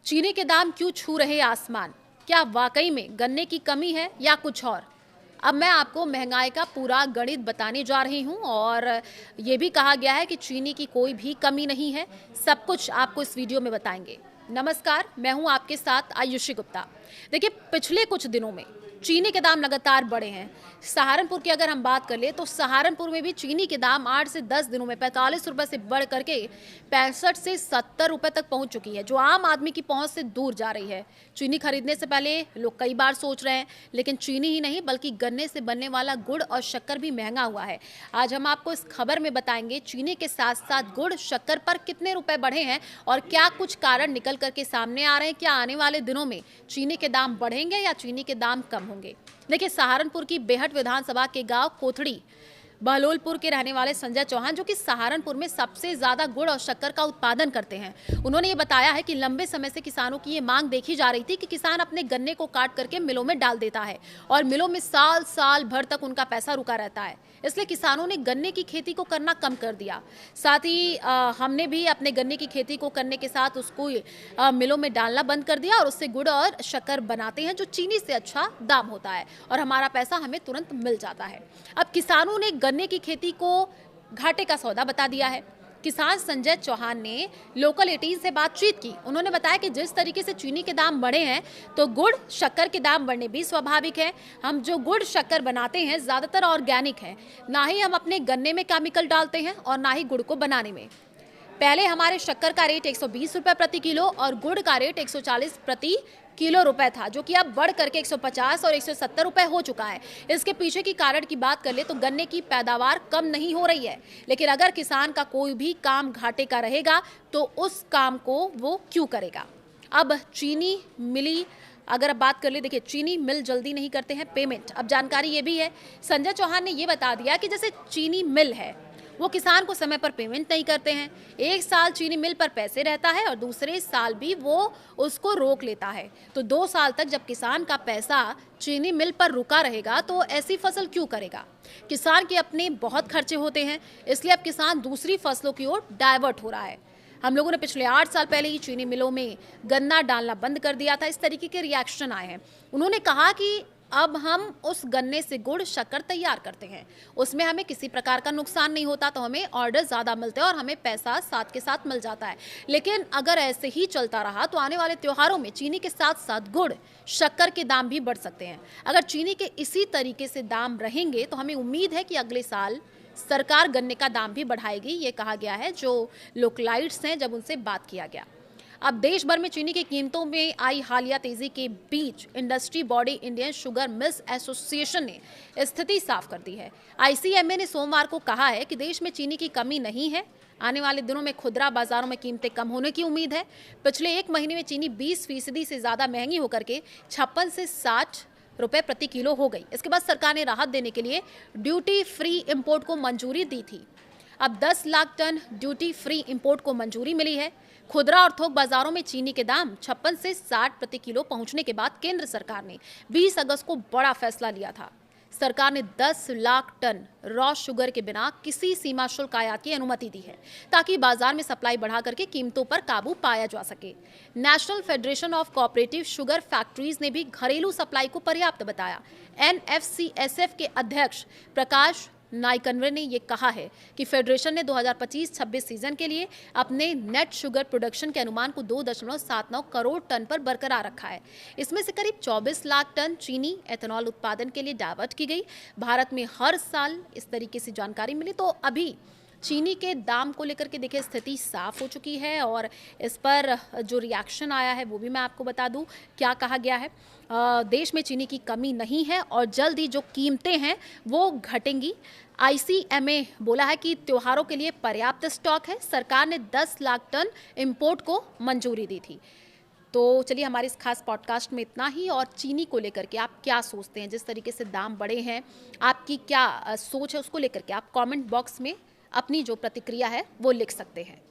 चीनी के दाम क्यों छू रहे आसमान? क्या वाकई में गन्ने की कमी है या कुछ और? अब मैं आपको महंगाई का पूरा गणित बताने जा रही हूं और ये भी कहा गया है कि चीनी की कोई भी कमी नहीं है। सब कुछ आपको इस वीडियो में बताएंगे। नमस्कार, मैं हूं आपके साथ आयुषी गुप्ता। देखिए, पिछले कुछ दिनों में चीनी के दाम लगातार बढ़े हैं। सहारनपुर की अगर हम बात कर ले तो सहारनपुर में भी चीनी के दाम 8 से 10 दिनों में 45 रुपए से बढ़ करके 65 से 70 रुपए तक पहुंच चुकी है, जो आम आदमी की पहुंच से दूर जा रही है। चीनी खरीदने से पहले लोग कई बार सोच रहे हैं, लेकिन चीनी ही नहीं बल्कि गन्ने से बनने वाला गुड़ और शक्कर भी महंगा हुआ है। आज हम आपको इस खबर में बताएंगे चीनी के साथ साथ गुड़ शक्कर पर कितने रुपए बढ़े हैं और क्या कुछ कारण निकल करके सामने आ रहे हैं। क्या आने वाले दिनों में चीनी के दाम बढ़ेंगे या चीनी के दाम कम होंगे? देखिए, सहारनपुर की बेहट विधानसभा के गांव कोथड़ी बहलोलपुर के रहने वाले संजय चौहान, जो कि सहारनपुर में सबसे ज्यादा गुड़ और शक्कर का उत्पादन करते हैं, उन्होंने ये बताया है कि लंबे समय से किसानों की ये मांग देखी जा रही थी कि किसान अपने गन्ने को काट करके मिलों में डाल देता है और मिलों में साल साल भर तक उनका पैसा रुका रहता है। इसलिए किसानों ने गन्ने की खेती को करना कम कर दिया। साथ ही हमने भी अपने गन्ने की खेती को करने के साथ उसको मिलों में डालना बंद कर दिया और उससे गुड़ और शक्कर बनाते हैं, जो चीनी से अच्छा दाम होता है और हमारा पैसा हमें तुरंत मिल जाता है। अब किसानों ने गन्ने की खेती को घाटे का सौदा बता दिया है। किसान संजय चौहान ने लोकल 18 से बातचीत की। उन्होंने बताया कि जिस तरीके से चीनी के दाम बढ़े हैं तो गुड़ शक्कर के दाम बढ़ने भी स्वाभाविक है। हम जो गुड़ शक्कर बनाते हैं ज्यादातर ऑर्गेनिक है, ना ही हम अपने गन्ने में केमिकल डालते हैं और ना ही गुड़ को बनाने में। पहले हमारे शक्कर का रेट 120 रुपए प्रति किलो और गुड़ का रेट 140 प्रति किलो रुपए था, जो कि अब बढ़ करके 150 और 170 रुपए हो चुका है। इसके पीछे की कारण की बात कर ले तो गन्ने की पैदावार कम नहीं हो रही है, लेकिन अगर किसान का कोई भी काम घाटे का रहेगा तो उस काम को वो क्यों करेगा। अब चीनी मिली अगर अब बात कर ले, देखिए, चीनी मिल जल्दी नहीं करते हैं पेमेंट। अब जानकारी ये भी है, संजय चौहान ने ये बता दिया कि जैसे चीनी मिल है, वो किसान को समय पर पेमेंट नहीं करते हैं। एक साल चीनी मिल पर पैसे रहता है और दूसरे साल भी वो उसको रोक लेता है। तो 2 साल तक जब किसान का पैसा चीनी मिल पर रुका रहेगा तो ऐसी फसल क्यों करेगा। किसान के अपने बहुत खर्चे होते हैं, इसलिए अब किसान दूसरी फसलों की ओर डाइवर्ट हो रहा है। हम लोगों ने पिछले 8 साल पहले ही चीनी मिलों में गन्ना डालना बंद कर दिया था। इस तरीके के रिएक्शन आए हैं। उन्होंने कहा कि अब हम उस गन्ने से गुड़ शक्कर तैयार करते हैं, उसमें हमें किसी प्रकार का नुकसान नहीं होता, तो हमें ऑर्डर ज़्यादा मिलते हैं और हमें पैसा साथ के साथ मिल जाता है। लेकिन अगर ऐसे ही चलता रहा तो आने वाले त्योहारों में चीनी के साथ साथ गुड़ शक्कर के दाम भी बढ़ सकते हैं। अगर चीनी के इसी तरीके से दाम रहेंगे तो हमें उम्मीद है कि अगले साल सरकार गन्ने का दाम भी बढ़ाएगी। ये कहा गया है जो लोकलाइट्स हैं, जब उनसे बात किया गया। अब देश भर में चीनी की कीमतों में आई हालिया तेजी के बीच industry body Indian sugar mills association ने स्थिति साफ कर दी है। आईसीएमए ने सोमवार को कहा है कि देश में चीनी की कमी नहीं है। आने वाले दिनों में खुदरा बाजारों में कीमतें कम होने की उम्मीद है। पिछले एक महीने में चीनी 20% से ज्यादा महंगी होकर के 56 से 60 रुपए प्रति किलो हो गई। इसके बाद सरकार ने राहत देने के लिए ड्यूटी फ्री इंपोर्ट को मंजूरी दी थी। अब 10 lakh ton duty free import को मंजूरी मिली है। खुदरा और थोक बाजारों में चीनी के दाम 56 से 60 प्रति किलो पहुंचने के बाद केंद्र सरकार ने 20 अगस्त को बड़ा फैसला लिया था। सरकार ने 10 लाख टन रॉ शुगर के बिना किसी सीमा शुल्क आयात की अनुमति दी है, ताकि बाजार में सप्लाई बढ़ा करके कीमतों पर काबू पाया जा सके। National federation of cooperative sugar factories ने भी घरेलू सप्लाई को पर्याप्त बताया। एनएफसीएसएफ के अध्यक्ष प्रकाश नाइकनवर ने ये कहा है कि फेडरेशन ने 2025-26 सीजन के लिए अपने नेट शुगर प्रोडक्शन के अनुमान को 2.79 करोड़ टन पर बरकरार रखा है। इसमें से करीब 24 लाख टन चीनी एथेनॉल उत्पादन के लिए डाइवर्ट की गई। भारत में हर साल इस तरीके से जानकारी मिली तो अभी चीनी के दाम को लेकर के देखिए स्थिति साफ हो चुकी है और इस पर जो रिएक्शन आया है वो भी मैं आपको बता दूं। क्या कहा गया है, देश में चीनी की कमी नहीं है और जल्द ही जो कीमतें हैं वो घटेंगी। आईसीएमए बोला है कि त्योहारों के लिए पर्याप्त स्टॉक है। सरकार ने 10 लाख टन इंपोर्ट को मंजूरी दी थी। तो चलिए, हमारे इस खास पॉडकास्ट में इतना ही। और चीनी को लेकर के आप क्या सोचते हैं, जिस तरीके से दाम बढ़े हैं, आपकी क्या सोच है उसको लेकर के आप कमेंट बॉक्स में अपनी जो प्रतिक्रिया है वो लिख सकते हैं।